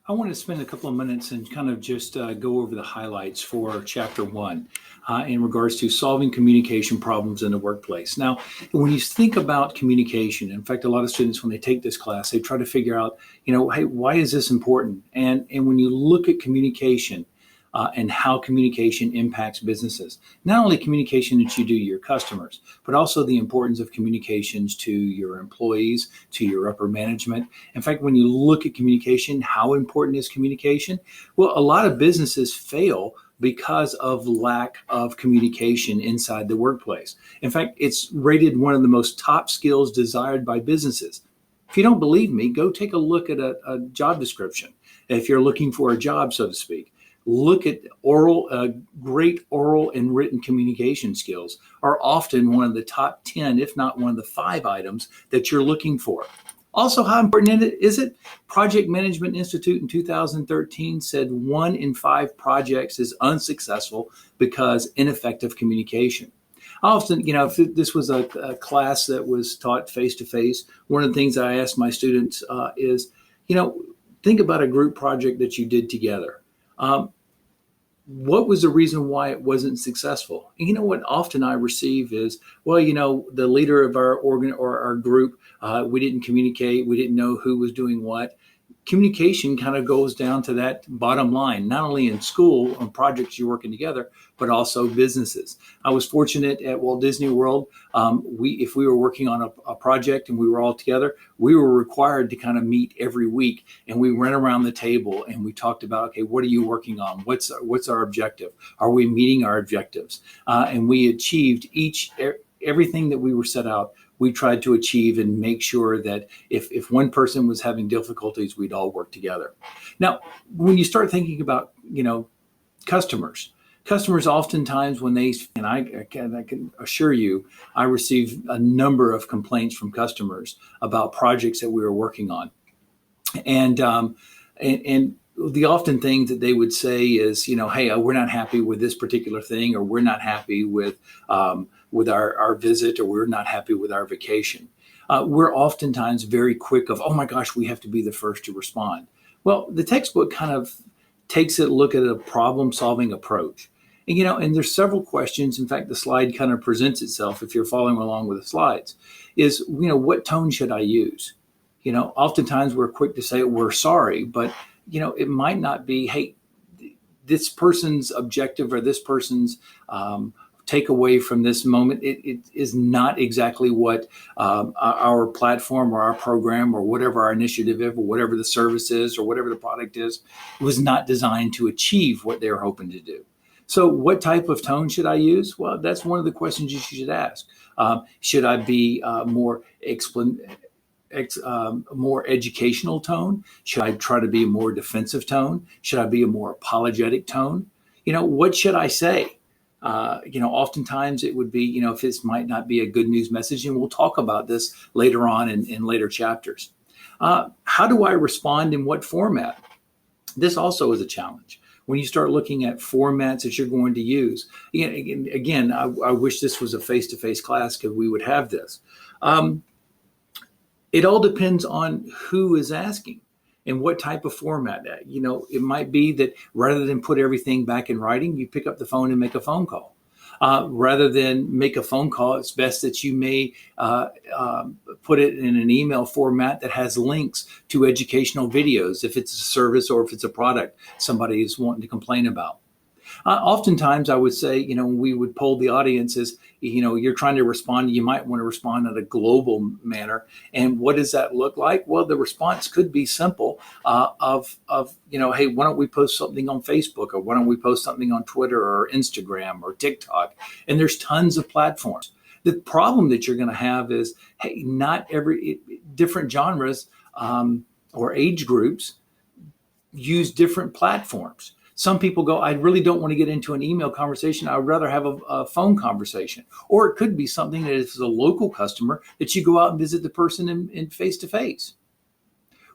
I want to spend a couple of minutes and kind of just go over the highlights for chapter one in regards to solving communication problems in the workplace. Now, when you think about communication, in fact, a lot of students, when they take this class, they try to figure out, hey, why is this important? And when you look at communication, and how communication impacts businesses. Not only communication that you do to your customers, but also the importance of communications to your employees, to your upper management. In fact, when you look at communication, how important is communication? Well, a lot of businesses fail because of lack of communication inside the workplace. In fact, it's rated one of the most top skills desired by businesses. If you don't believe me, go take a look at a job description. If you're looking for a job, so to speak, look at great oral and written communication skills are often one of the top 10, if not one of the 5 items that you're looking for. Also, how important is it? Project Management Institute in 2013 said 1 in 5 projects is unsuccessful because ineffective communication. Often, if this was a class that was taught face-to-face, one of the things I ask my students is, think about a group project that you did together. What was the reason why it wasn't successful? And what often I receive is, the leader of our organ or our group, we didn't communicate, we didn't know who was doing what. Communication kind of goes down to that bottom line, not only in school on projects you're working together, but also businesses. I was fortunate at Walt Disney World. If we were working on a project and we were all together, we were required to kind of meet every week, and we went around the table and we talked about, okay, what are you working on? What's our objective? Are we meeting our objectives? And we achieved everything that we were set out. We tried to achieve and make sure that if one person was having difficulties, we'd all work together. Now, when you start thinking about, customers oftentimes and I can assure you, I received a number of complaints from customers about projects that we were working on. And the often things that they would say is, hey, we're not happy with this particular thing, or we're not happy with our visit, or we're not happy with our vacation. We're oftentimes very quick of, oh my gosh, we have to be the first to respond. Well, the textbook kind of takes a look at a problem-solving approach. And there's several questions. In fact, the slide kind of presents itself, if you're following along with the slides, is, what tone should I use? Oftentimes we're quick to say we're sorry, but, it might not be, hey, this person's objective or this person's takeaway from this moment, it is not exactly what our platform or our program or whatever our initiative is, or whatever the service is, or whatever the product is, was not designed to achieve what they're hoping to do. So what type of tone should I use? Well, that's one of the questions you should ask. Should I be more educational tone? Should I try to be a more defensive tone? Should I be a more apologetic tone? What should I say? Oftentimes it would be, if this might not be a good news message, and we'll talk about this later on in later chapters. How do I respond in what format? This also is a challenge. When you start looking at formats that you're going to use, again, I wish this was a face-to-face class because we would have this. It all depends on who is asking and what type of format. It might be that rather than put everything back in writing, you pick up the phone and make a phone call. Rather than make a phone call, it's best that you may put it in an email format that has links to educational videos, if it's a service or if it's a product somebody is wanting to complain about. Oftentimes, I would say, we would poll the audiences, you're trying to respond, you might want to respond in a global manner. And what does that look like? Well, the response could be simple hey, why don't we post something on Facebook, or why don't we post something on Twitter or Instagram or TikTok? And there's tons of platforms. The problem that you're going to have is, hey, not different genres or age groups use different platforms. Some people go, I really don't want to get into an email conversation. I would rather have a phone conversation. Or it could be something that is a local customer that you go out and visit the person in face-to-face.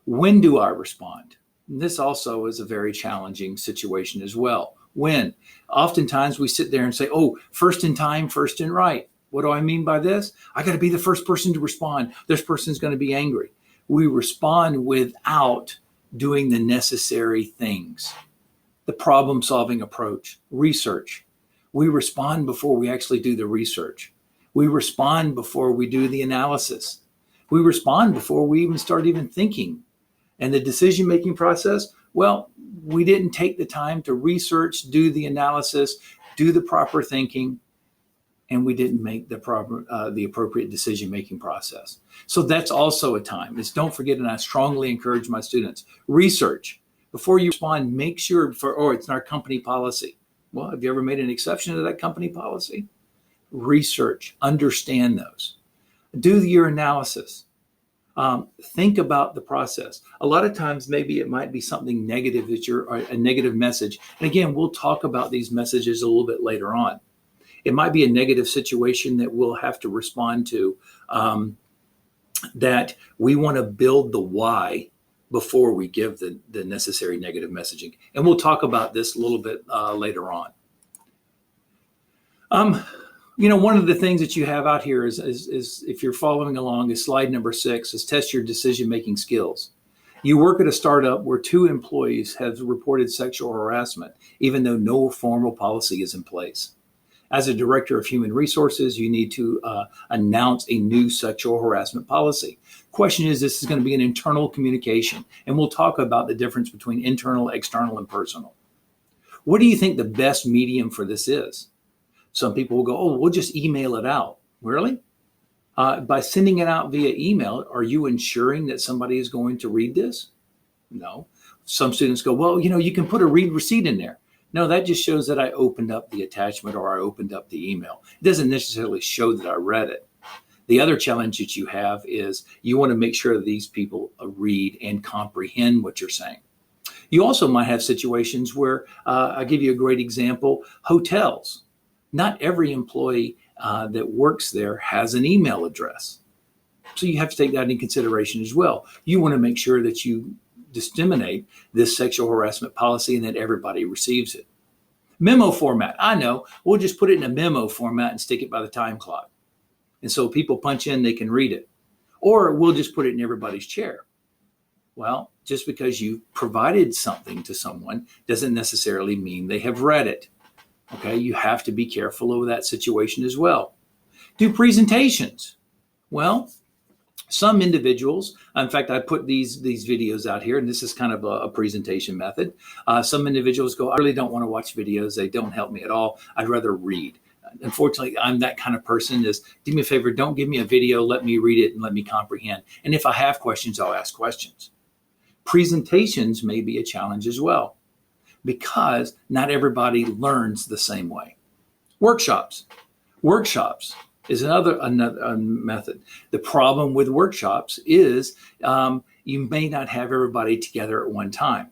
When do I respond? And this also is a very challenging situation as well. When? Oftentimes we sit there and say, first in time, first in right. What do I mean by this? I got to be the first person to respond. This person's going to be angry. We respond without doing the necessary things, the problem-solving approach, research. We respond before we actually do the research. We respond before we do the analysis. We respond before we even start thinking. And the decision-making process, well, we didn't take the time to research, do the analysis, do the proper thinking, and we didn't make the appropriate decision-making process. So that's also a time. Don't forget, and I strongly encourage my students, research. Before you respond, make sure it's in our company policy. Well, have you ever made an exception to that company policy? Research, understand those. Do your analysis. Think about the process. A lot of times, maybe it might be something negative a negative message. And again, we'll talk about these messages a little bit later on. It might be a negative situation that we'll have to respond to, that we want to build the why before we give the necessary negative messaging. And we'll talk about this a little bit later on. One of the things that you have out here is if you're following along, is slide number 6, is test your decision-making skills. You work at a startup where 2 employees have reported sexual harassment, even though no formal policy is in place. As a director of human resources, you need to announce a new sexual harassment policy. Question is, this is going to be an internal communication, and we'll talk about the difference between internal, external, and personal. What do you think the best medium for this is? Some people will go, oh, we'll just email it out. Really? By sending it out via email, are you ensuring that somebody is going to read this? No. Some students go, well, you can put a read receipt in there. No, that just shows that I opened up the attachment or I opened up the email. It doesn't necessarily show that I read it. The other challenge that you have is you want to make sure that these people read and comprehend what you're saying. You also might have situations where, I'll give you a great example, hotels. Not every employee that works there has an email address. So you have to take that into consideration as well. You want to make sure that you disseminate this sexual harassment policy and that everybody receives it. Memo format. I know, we'll just put it in a memo format and stick it by the time clock. And so people punch in, they can read it. Or we'll just put it in everybody's chair. Well, just because you provided something to someone doesn't necessarily mean they have read it. Okay, you have to be careful of that situation as well. Do presentations. Well, some individuals, in fact, I put these videos out here, and this is kind of a presentation method. Some individuals go, I really don't want to watch videos. They don't help me at all. I'd rather read. Unfortunately, I'm that kind of person. Do me a favor, don't give me a video. Let me read it and let me comprehend. And if I have questions, I'll ask questions. Presentations may be a challenge as well, because not everybody learns the same way. Workshops is another method. The problem with workshops is you may not have everybody together at one time.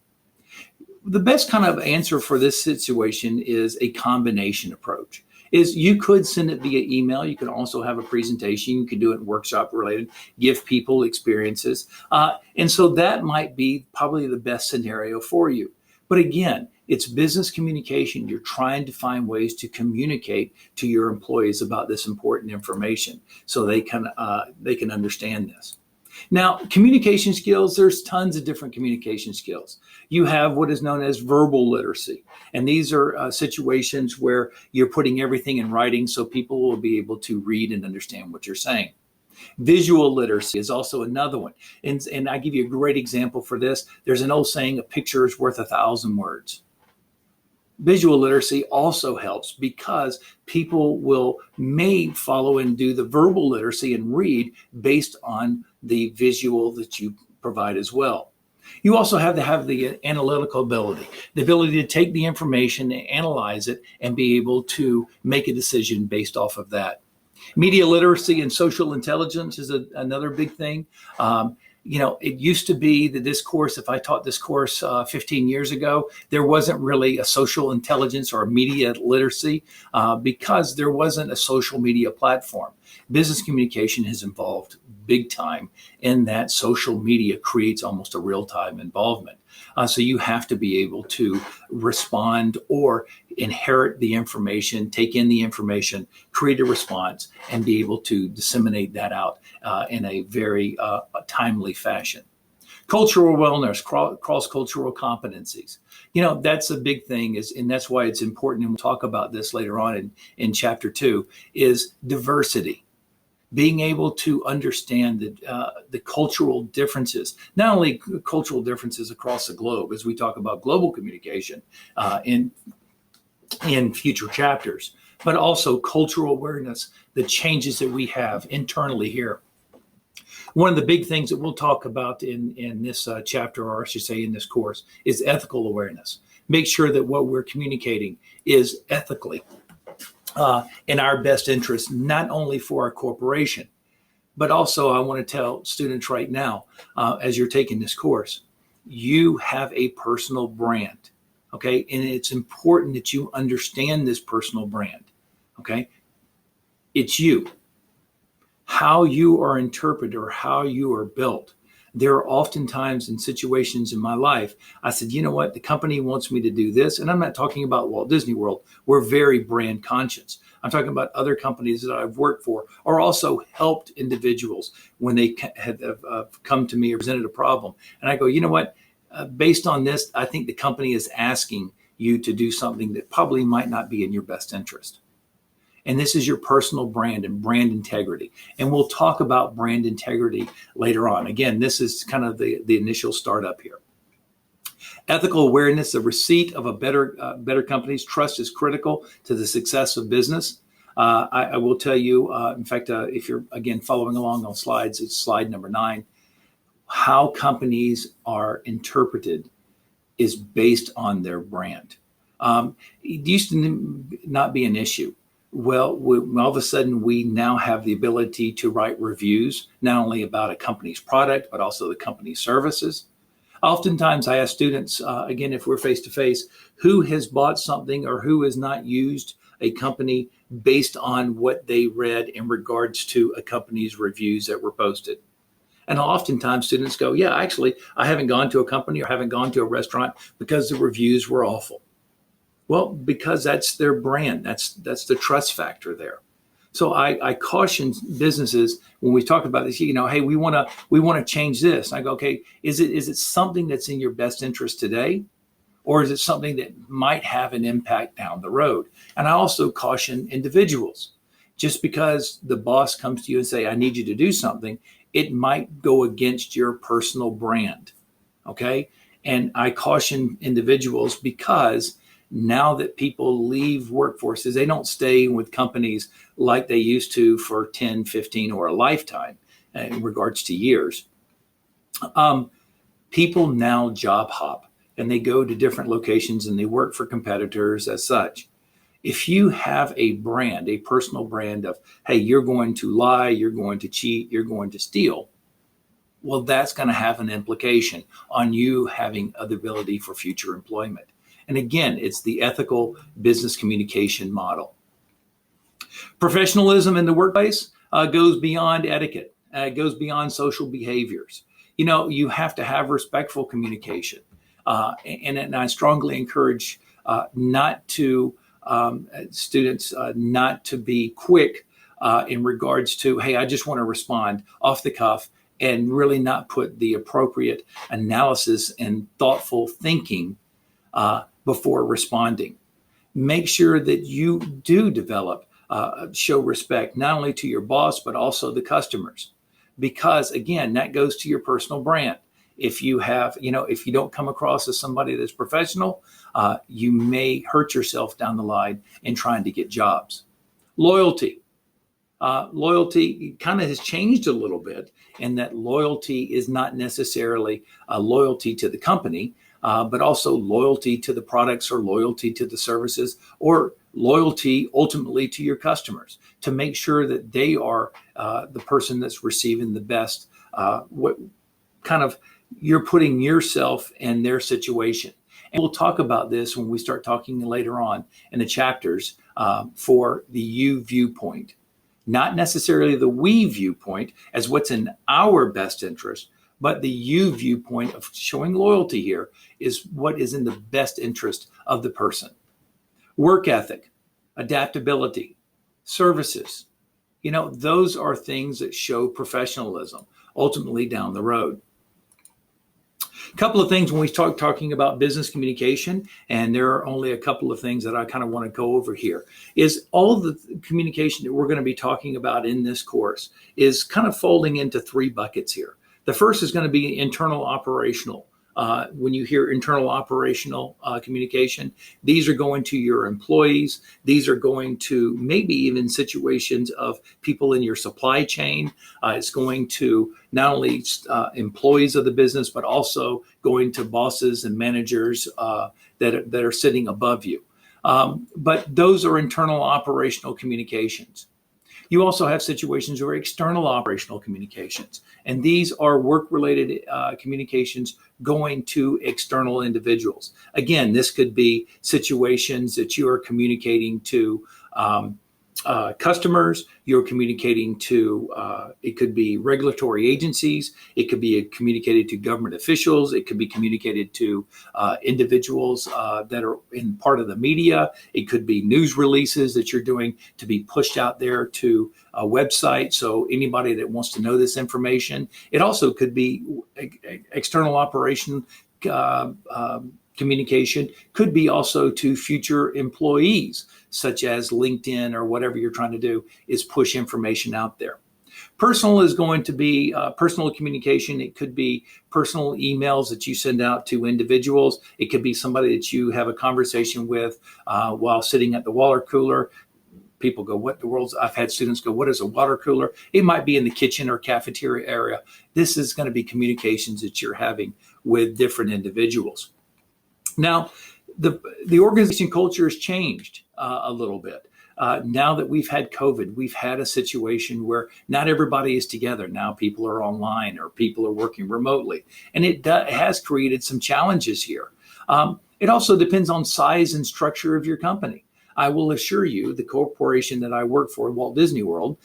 The best kind of answer for this situation is a combination approach. You could send it via email. You can also have a presentation. You can do it in workshop related, give people experiences. And so that might be probably the best scenario for you. But again, it's business communication. You're trying to find ways to communicate to your employees about this important information so they can understand this. Now, communication skills, there's tons of different communication skills. You have what is known as verbal literacy. And these are situations where you're putting everything in writing so people will be able to read and understand what you're saying. Visual literacy is also another one. And I give you a great example for this. There's an old saying, a picture is worth 1,000 words. Visual literacy also helps because people may follow and do the verbal literacy and read based on the visual that you provide as well. You also have to have the analytical ability, the ability to take the information, analyze it, and be able to make a decision based off of that. Media literacy and social intelligence is another big thing. It used to be that this course, if I taught this course 15 years ago, there wasn't really a social intelligence or a media literacy because there wasn't a social media platform. Business communication has evolved big time in that social media creates almost a real-time involvement. So you have to be able to respond or inherit the information, take in the information, create a response, and be able to disseminate that out in a very timely fashion. Cultural wellness, cross-cultural competencies. That's a big thing, and that's why it's important, and we'll talk about this later on in chapter 2, is diversity. Being able to understand the cultural differences, not only cultural differences across the globe, as we talk about global communication in future chapters, but also cultural awareness, the changes that we have internally here. One of the big things that we'll talk about in this chapter, or I should say in this course, is ethical awareness. Make sure that what we're communicating is ethically in our best interest, not only for our corporation, but also I want to tell students right now, as you're taking this course, you have a personal brand, okay? And it's important that you understand this personal brand, okay? It's you. How you are interpreted or how you are built. There are oftentimes in situations in my life, I said, you know what, the company wants me to do this. And I'm not talking about Walt Disney World. We're very brand conscious. I'm talking about other companies that I've worked for or also helped individuals when they have come to me or presented a problem. And I go, you know what, based on this, I think the company is asking you to do something that probably might not be in your best interest. And this is your personal brand and brand integrity. And we'll talk about brand integrity later on. Again, this is kind of the initial startup here. Ethical awareness, the receipt of a better company's trust is critical to the success of business. I will tell you, in fact, if you're, again, following along on slides, it's slide number 9. How companies are interpreted is based on their brand. It used to not be an issue. Well, all of a sudden, we now have the ability to write reviews, not only about a company's product, but also the company's services. Oftentimes, I ask students, again, if we're face-to-face, who has bought something or who has not used a company based on what they read in regards to a company's reviews that were posted. And oftentimes, students go, yeah, actually, I haven't gone to a company or haven't gone to a restaurant because the reviews were awful. Well, because that's their brand. That's the trust factor there. So I caution businesses when we talk about this, hey, we want to change this. And I go, okay, is it something that's in your best interest today? Or is it something that might have an impact down the road? And I also caution individuals. Just because the boss comes to you and say, I need you to do something, it might go against your personal brand. Okay. And I caution individuals because now that people leave workforces, they don't stay with companies like they used to for 10, 15, or a lifetime in regards to years. People now job hop and they go to different locations and they work for competitors as such. If you have a brand, a personal brand of, hey, you're going to lie, you're going to cheat, you're going to steal, well, that's going to have an implication on you having the ability for future employment. And again, it's the ethical business communication model. Professionalism in the workplace goes beyond etiquette. It goes beyond social behaviors. You have to have respectful communication. And I strongly encourage students not to be quick in regards to, hey, I just want to respond off the cuff and really not put the appropriate analysis and thoughtful thinking before responding. Make sure that you do develop, show respect, not only to your boss, but also the customers. Because again, that goes to your personal brand. If you don't come across as somebody that's professional, you may hurt yourself down the line in trying to get jobs. Loyalty. Loyalty kind of has changed a little bit in that loyalty is not necessarily a loyalty to the company, but also loyalty to the products or loyalty to the services or loyalty ultimately to your customers to make sure that they are the person that's receiving the best, you're putting yourself in their situation. And we'll talk about this when we start talking later on in the chapters for the you viewpoint. Not necessarily the we viewpoint as what's in our best interest, but the you viewpoint of showing loyalty here is what is in the best interest of the person. Work ethic, adaptability, services, those are things that show professionalism ultimately down the road. A couple of things when we start talking about business communication, and there are only a couple of things that I kind of want to go over here, is all of the communication that we're going to be talking about in this course is kind of folding into three buckets here. The first is going to be internal operational. When you hear internal operational communication, these are going to your employees. These are going to maybe even situations of people in your supply chain. It's going to not only employees of the business, but also going to bosses and managers that are sitting above you. But those are internal operational communications. You also have situations where external operational communications, and these are work-related communications going to external individuals. Again, this could be situations that you are communicating to customers, you're communicating to, it could be regulatory agencies, it could be communicated to government officials, it could be communicated to individuals that are in part of the media, it could be news releases that you're doing to be pushed out there to a website, so anybody that wants to know this information. It also could be external operation communication, could be also to future employees, such as LinkedIn or whatever you're trying to do, is push information out there. Personal is going to be personal communication. It could be personal emails that you send out to individuals. It could be somebody that you have a conversation with while sitting at the water cooler. People go, what the world's, I've had students go, what is a water cooler? It might be in the kitchen or cafeteria area. This is going to be communications that you're having with different individuals. Now, the organization culture has changed a little bit. Now that we've had COVID, we've had a situation where not everybody is together. Now people are online or people are working remotely, and it has created some challenges here. It also depends on size and structure of your company. I will assure you, the corporation that I work for, Walt Disney World,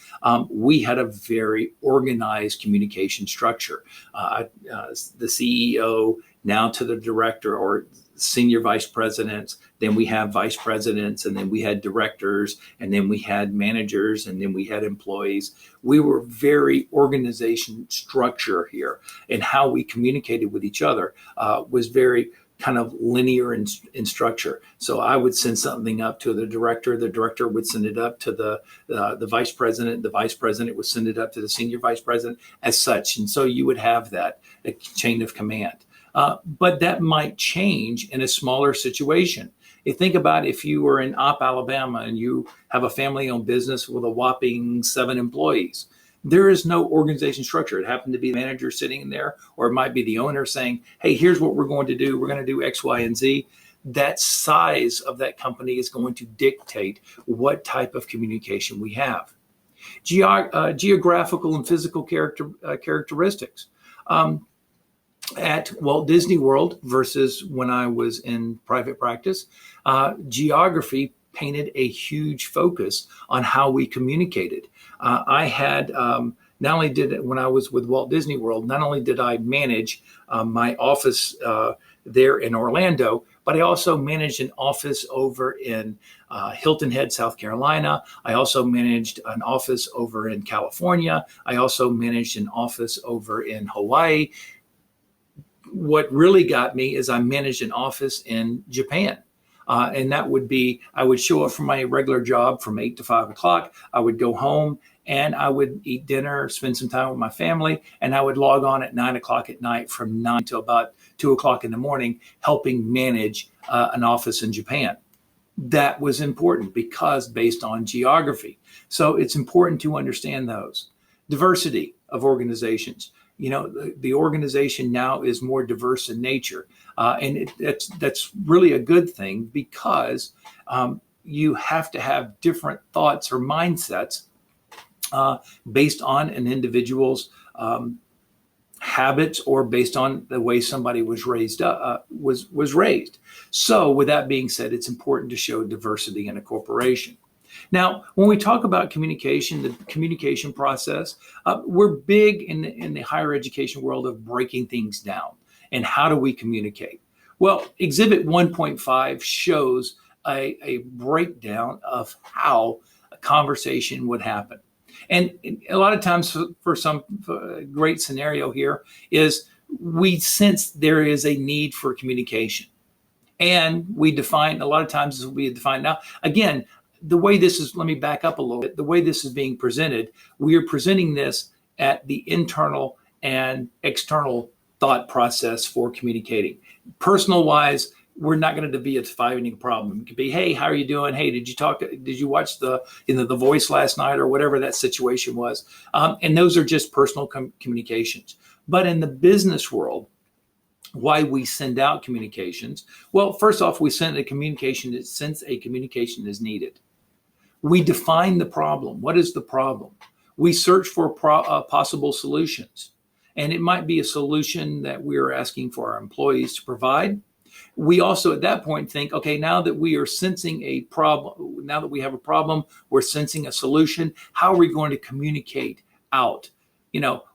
we had a very organized communication structure. The CEO, now to the director or senior vice presidents, then we have vice presidents, and then we had directors, and then we had managers, and then we had employees. We were very organization structure here, and how we communicated with each other was very kind of linear in structure. So I would send something up to the director would send it up to the vice president would send it up to the senior vice president as such. And so you would have that chain of command. But that might change in a smaller situation. You think about if you were in Opp, Alabama, and you have a family-owned business with a whopping 7 employees. There is no organization structure. It happened to be the manager sitting in there, or it might be the owner saying, hey, here's what we're going to do. We're going to do X, Y, and Z. That size of that company is going to dictate what type of communication we have. Geographical and physical characteristics. At Walt Disney World versus when I was in private practice, geography painted a huge focus on how we communicated. I had not only did it when I was with Walt Disney World, not only did I manage my office there in Orlando, but I also managed an office over in Hilton Head, South Carolina. I also managed an office over in California. I also managed an office over in Hawaii. What really got me is I managed an office in Japan. And that would be, I would show up from my regular job from 8 to 5 o'clock. I would go home and I would eat dinner, spend some time with my family, and I would log on at 9 o'clock at night from 9 to about 2 o'clock in the morning, helping manage an office in Japan. That was important because based on geography. So it's important to understand those. Diversity of organizations. You know, the organization now is more diverse in nature. And that's really a good thing because you have to have different thoughts or mindsets based on an individual's habits or based on the way somebody was raised. Was raised. So with that being said, it's important to show diversity in a corporation. Now, when we talk about communication, the communication process, we're big in the higher education world of breaking things down. And how do we communicate? Well, Exhibit 1.5 shows a breakdown of how a conversation would happen. And a lot of times for some great scenario here is we sense there is a need for communication. And we define, a lot of times this will be defined. Now, again, the way this is, let me back up a little bit. The way this is being presented, we are presenting this at the internal and external thought process for communicating. Personal wise, we're not going to be defining a problem. It could be, hey, how are you doing? Hey, did you watch the Voice last night, or whatever that situation was? And those are just personal communications. But in the business world, why we send out communications? Well, first off, we send a communication since a communication is needed. We define the problem. What is the problem? We search for possible solutions. And it might be a solution that we're asking for our employees to provide. We also at that point think, okay, now that we are sensing a problem, now that we have a problem, we're sensing a solution, how are we going to communicate out?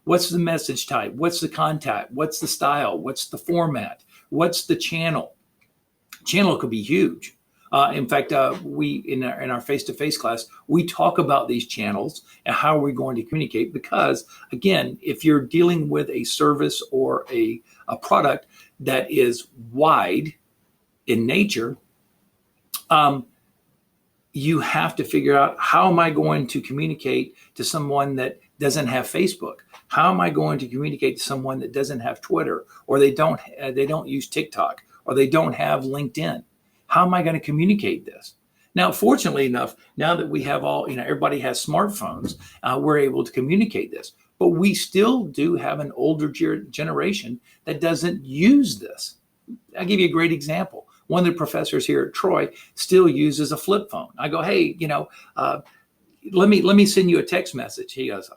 What's the message type? What's the contact? What's the style? What's the format? What's the channel? Channel could be huge. In fact, we in our face-to-face class, we talk about these channels and how are we going to communicate, because again, if you're dealing with a service or a product that is wide in nature, you have to figure out, how am I going to communicate to someone that doesn't have Facebook? How am I going to communicate to someone that doesn't have Twitter, or they don't use TikTok, or they don't have LinkedIn? How am I going to communicate this? Now, fortunately enough, now that we have everybody has smartphones, we're able to communicate this. But we still do have an older generation that doesn't use this. I'll give you a great example. One of the professors here at Troy still uses a flip phone. I go, hey, let me send you a text message. He goes,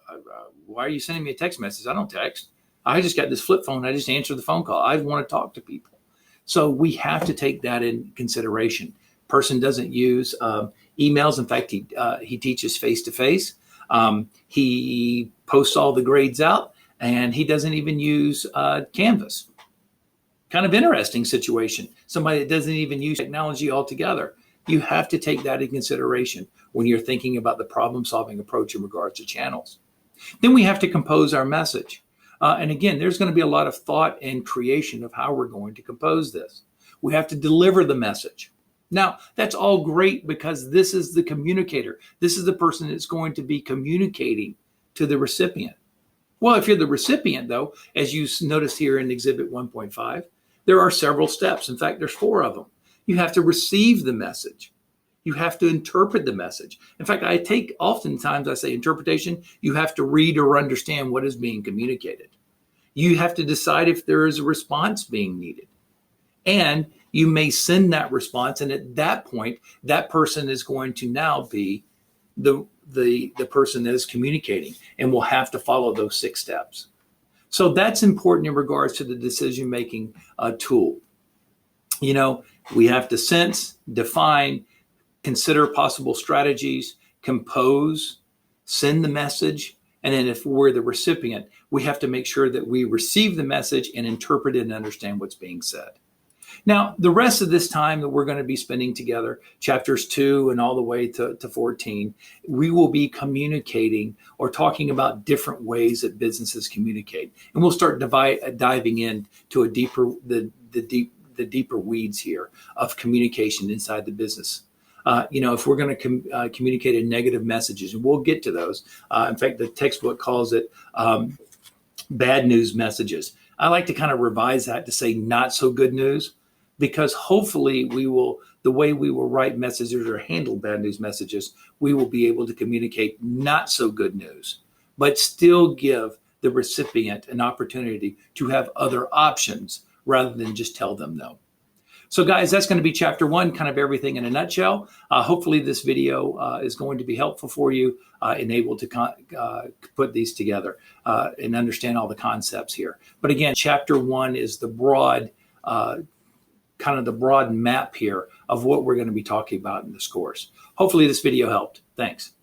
why are you sending me a text message? I don't text. I just got this flip phone. I just answer the phone call. I want to talk to people. So we have to take that in consideration. Person doesn't use emails. In fact, he teaches face-to-face. He posts all the grades out, and he doesn't even use Canvas. Kind of interesting situation. Somebody that doesn't even use technology altogether. You have to take that in consideration when you're thinking about the problem-solving approach in regards to channels. Then we have to compose our message. And again, there's going to be a lot of thought and creation of how we're going to compose this. We have to deliver the message. Now, that's all great, because this is the communicator. This is the person that's going to be communicating to the recipient. Well, if you're the recipient, though, as you notice here in Exhibit 1.5, there are several steps. In fact, there's 4 of them. You have to receive the message. You have to interpret the message. In fact, oftentimes I say interpretation, you have to read or understand what is being communicated. You have to decide if there is a response being needed. And you may send that response, and at that point, that person is going to now be the person that is communicating, and will have to follow those 6 steps. So that's important in regards to the decision-making tool. We have to sense, define, consider possible strategies, compose, send the message, and then if we're the recipient, we have to make sure that we receive the message and interpret it and understand what's being said. Now, the rest of this time that we're going to be spending together, chapters 2 and all the way to 14, we will be communicating or talking about different ways that businesses communicate. And we'll start diving into the deeper weeds here of communication inside the business. If we're going to communicate in negative messages, and we'll get to those. In fact, the textbook calls it bad news messages. I like to kind of revise that to say not so good news, because hopefully the way we will write messages or handle bad news messages, we will be able to communicate not so good news, but still give the recipient an opportunity to have other options rather than just tell them no. So guys, that's going to be chapter 1, kind of everything in a nutshell. Hopefully this video is going to be helpful for you and able to put these together and understand all the concepts here. But again, chapter 1 is the broad map here of what we're going to be talking about in this course. Hopefully this video helped. Thanks.